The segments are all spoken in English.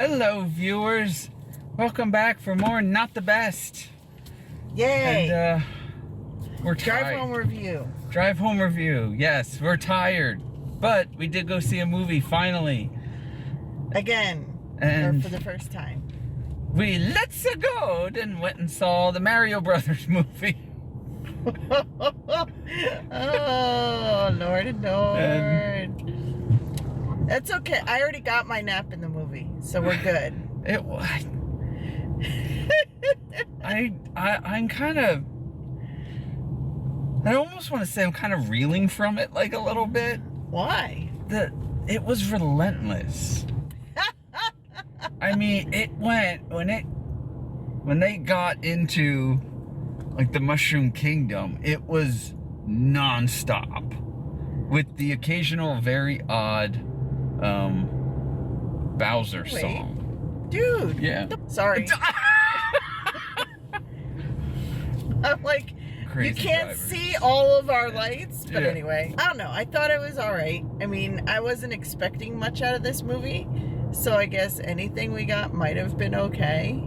Hello, viewers. Welcome back for more Not the Best. Yay! And we're Drive tired. home review. Drive home review. Yes, we're tired, but we did go see a movie finally. Again, And or for the first time. We let's go and went and saw the Mario Brothers movie. Oh, Lord and Lord. That's okay. I already got my nap in the movie, so we're good. It was. I'm kind of. I almost want to say I'm kind of reeling from it, like a little bit. Why? It was relentless. I mean, it went when they got into like the Mushroom Kingdom, it was non-stop with the occasional very odd Bowser song. Dude. Yeah. Sorry. I'm like, Crazy you can't drivers. see all of our lights, but Yeah. anyway. I don't know. I thought it was alright. I mean, I wasn't expecting much out of this movie, so I guess anything we got might have been okay.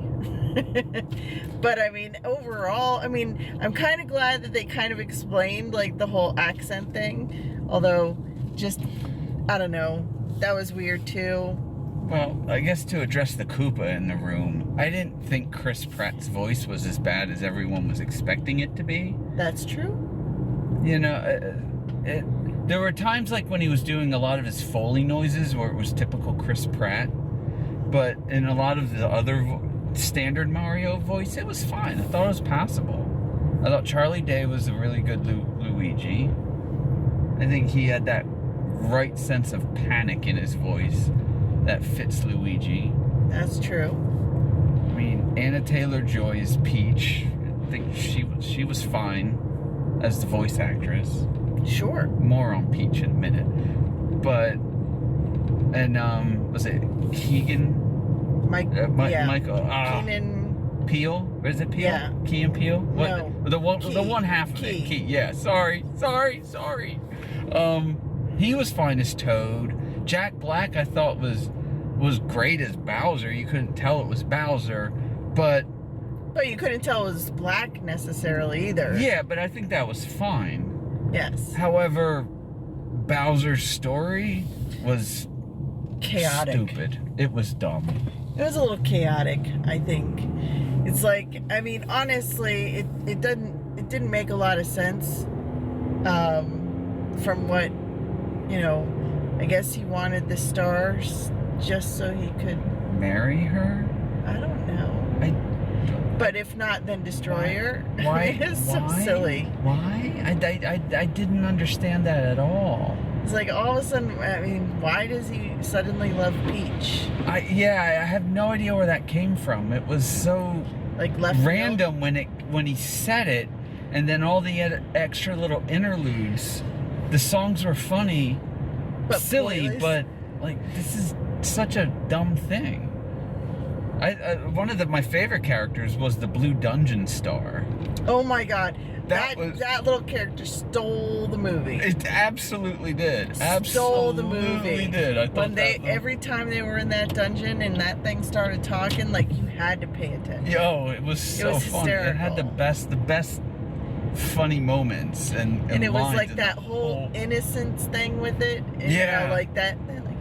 But I mean, overall, I mean, I'm kind of glad that they kind of explained like the whole accent thing. Although, just, I don't know, that was weird too. Well, I guess to address the Koopa in the room, I didn't think Chris Pratt's voice was as bad as everyone was expecting it to be. That's true. You know, there were times like when he was doing a lot of his Foley noises where it was typical Chris Pratt, but in a lot of the other standard Mario voice, it was fine. I thought it was passable. I thought Charlie Day was a really good Luigi. I think he had that right sense of panic in his voice that fits Luigi. That's true. I mean, Anna Taylor-Joy is Peach. I think she was fine as the voice actress. Sure. More on Peach in a minute. But was it Keegan? Michael. Keenan Peele? Is it Peele? Yeah. Key and Peele? What? No. The one half of Key. it. Key. Yeah. Sorry. He was fine as Toad. Jack Black I thought was great as Bowser. You couldn't tell it was Bowser, but you couldn't tell it was black necessarily either. yeah, but I think that was fine. Yes. However, Bowser's story was Chaotic. stupid. It was dumb. It was a little chaotic, I think. It's like, I mean, honestly, it didn't make a lot of sense. From what, you know, I guess he wanted the stars just so he could Marry her? I don't know. But if not, then destroy her. Why? It's so silly. Why? I didn't understand that at all. It's like all of a sudden, I mean, why does he suddenly love Peach? I have no idea where that came from. It was so Like left random when he said it, and then all the extra little interludes. The songs were funny, But silly, pointless. but like this is such a dumb thing. One of my favorite characters was the Blue Dungeon Star. Oh my God, That that little character stole the movie. It absolutely did. Stole the movie. Absolutely did. I thought Every time they were in that dungeon and that thing started talking, like you had to pay attention. Yo, it was so fun. It had the best funny moments and it was lines like in that the whole innocence thing with it. And, Yeah. you know, like that. They're like,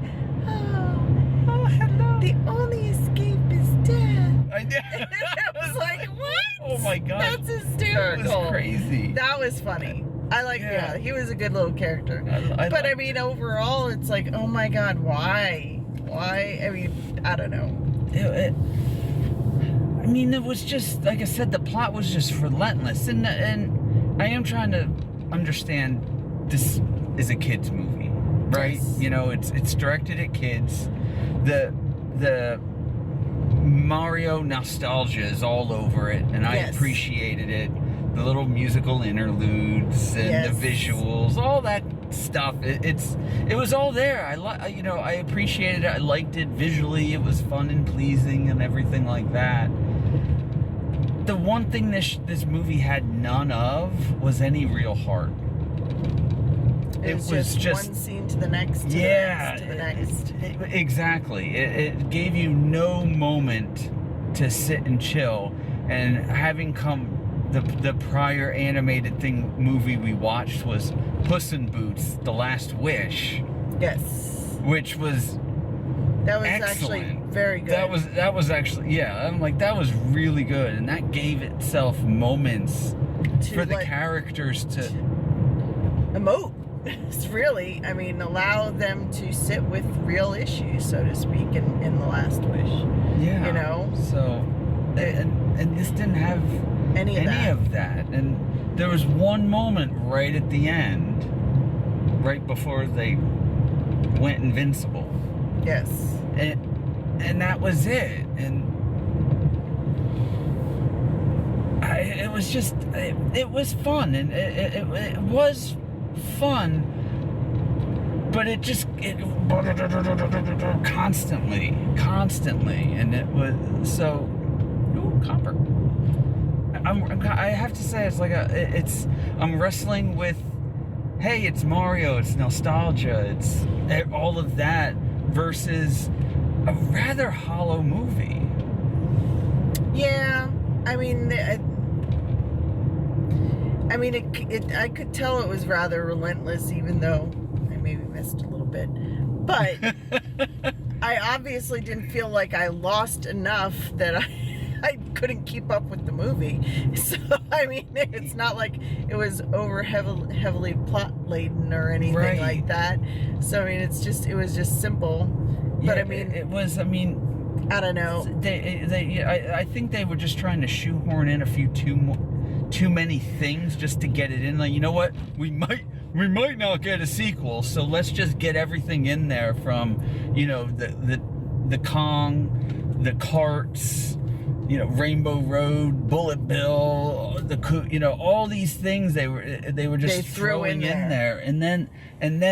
oh, hello. The only escape is death. I did. It was like, what? Oh my God. That's hysterical. It was crazy. That was funny. I like, Yeah. he was a good little character. But I mean, overall, it's like, oh my God, why? Why? I mean, I don't know. I mean, it was just, like I said, the plot was just relentless. And I am trying to understand this is a kid's movie, right? Yes. You know, it's directed at kids. The Mario nostalgia is all over it, and I Yes. appreciated it. The little musical interludes and Yes. the visuals, all that stuff. It was all there. I appreciated it. I liked it visually. It was fun and pleasing and everything like that. The one thing this movie had none of was any real heart. It was just one scene to the next, to yeah, the next, to the next. Exactly. It gave you no moment to sit and chill. And having come, the prior animated movie we watched was Puss in Boots: The Last Wish. Yes. Which was excellent. Actually very good. That was actually, yeah, I'm like, that was really good, and that gave itself moments for the characters to emote. It's really, I mean, allow them to sit with real issues, so to speak, in The Last Wish. Yeah. You know? So, and this didn't have any of that. And there was one moment right at the end, right before they went invincible. Yes. And that was it. And it was just, it was fun, and it was fun, but it constantly, and it was so. Ooh, copper. I have to say, it's like I'm wrestling with, hey, it's Mario, it's nostalgia, it's all of that versus a rather hollow movie. Yeah, I mean, I could tell it was rather relentless, even though I maybe missed a little bit. But I obviously didn't feel like I lost enough that I couldn't keep up with the movie. So, I mean, it's not like it was heavily plot laden or anything like that. So, I mean, it was just simple. But yeah, I mean, it was, I mean, I don't know. I think they were just trying to shoehorn in a few too many things just to get it in. Like, you know what? We might not get a sequel, so let's just get everything in there from, you know, the Kong, the carts, you know, Rainbow Road, Bullet Bill, you know, all these things they were just throwing in there. And then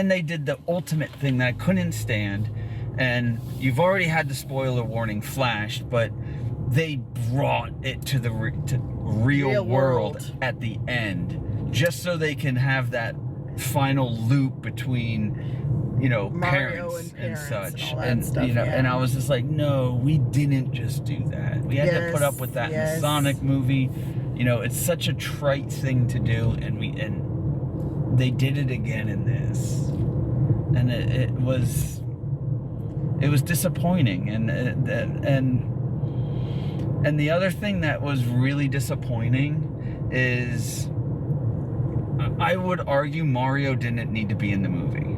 they did the ultimate thing that I couldn't stand. And you've already had the spoiler warning flashed, but they brought it to the real world at the end, just so they can have that final loop between, you know, parents and such, and stuff, you know, and I was just like, no, we didn't just do that. We had to put up with that in the Sonic movie. You know, it's such a trite thing to do, and they did it again in this, and it was disappointing, and the other thing that was really disappointing is, I would argue Mario didn't need to be in the movie.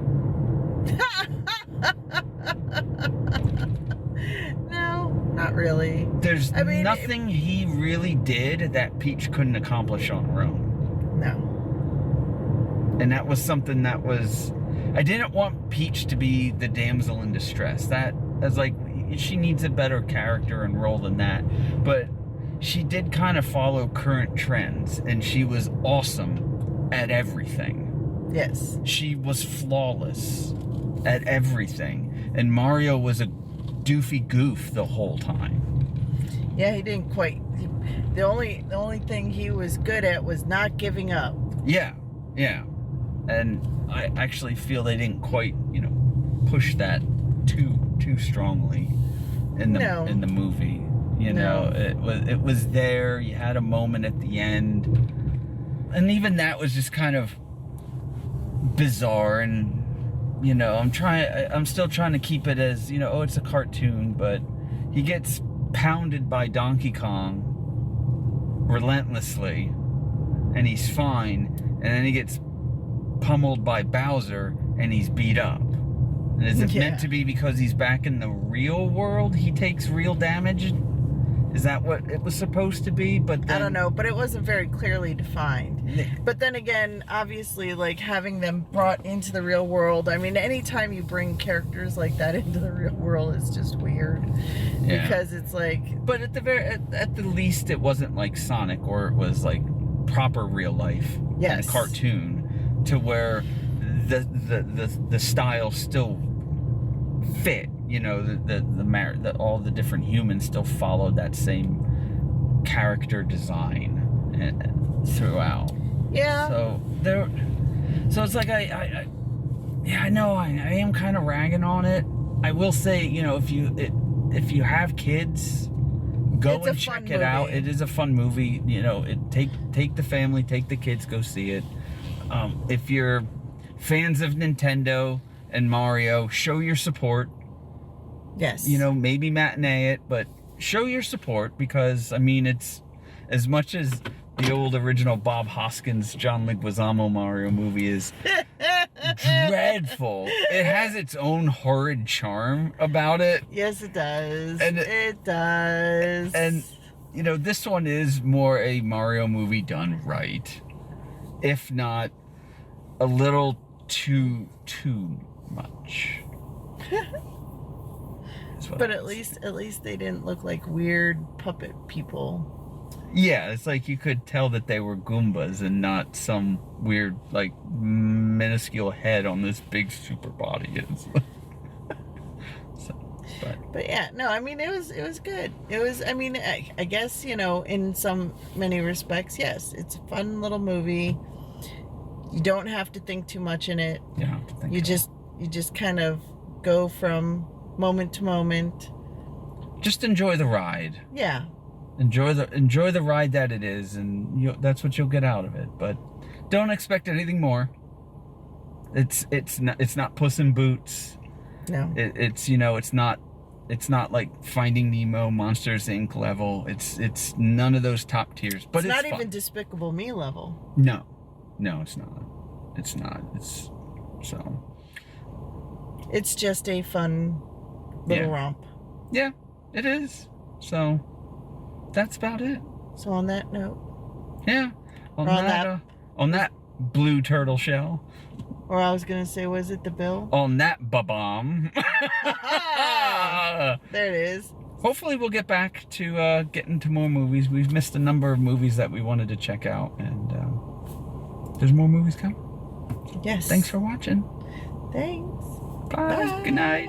No, not really. There's nothing he really did that Peach couldn't accomplish on her own. No. And that was something that was... I didn't want Peach to be the damsel in distress. That was like, she needs a better character and role than that. But she did kind of follow current trends, and she was awesome at everything. Yes. She was flawless at everything. And Mario was a doofy goof the whole time. Yeah, he didn't quite... The only thing he was good at was not giving up. Yeah, yeah. And I actually feel they didn't quite, you know, push that too strongly in the movie. You know, it was there. You had a moment at the end, and even that was just kind of bizarre. And you know, I'm still trying to keep it as, you know, oh, it's a cartoon, but he gets pounded by Donkey Kong relentlessly, and he's fine, and then he gets pummeled by Bowser and he's beat up. And is it meant to be because he's back in the real world he takes real damage? Is that what it was supposed to be? But then, I don't know, but it wasn't very clearly defined. But then again, obviously, like, having them brought into the real world, I mean, anytime you bring characters like that into the real world, it's just weird. Yeah. Because it's like... But at the least, it wasn't like Sonic, or it was like proper real life and cartoon, to where the style still fit. You know, all the different humans still followed that same character design throughout. Yeah. So it's like Yeah, I know. I am kind of ragging on it. I will say, you know, if you have kids, go It's a and fun check it out. movie. It is a fun movie. You know, take the family, take the kids, go see it. If you're fans of Nintendo and Mario, show your support. Yes. You know, maybe matinee it, but show your support, because I mean, it's as much as the old original Bob Hoskins, John Leguizamo Mario movie is dreadful. It has its own horrid charm about it. Yes, it does. And it does. And you know, this one is more a Mario movie done right, if not a little too much. But at least they didn't look like weird puppet people. Yeah, it's like you could tell that they were Goombas and not some weird, like, minuscule head on this big super body. But yeah, no, I mean, it was good. It was, I mean, I guess, you know, in many respects, yes, it's a fun little movie. You don't have to think too much in it. You don't have to think. You just kind of go from moment to moment. Just enjoy the ride. Yeah. Enjoy the ride that it is, and that's what you'll get out of it. But don't expect anything more. It's not Puss in Boots. No. It's you know, it's not like Finding Nemo, Monsters Inc. level. It's none of those top tiers. But it's not fun. even Despicable Me level. No, it's not. It's not. It's so. It's just a fun little romp. Yeah, it is. So that's about it. So on that note. Yeah. On that blue turtle shell. Or I was gonna say, was it the bill? On that ba-bomb. There it is. Hopefully we'll get back to getting to more movies. We've missed a number of movies that we wanted to check out, and there's more movies coming. Yes. Thanks for watching. Thanks. Bye. Good night.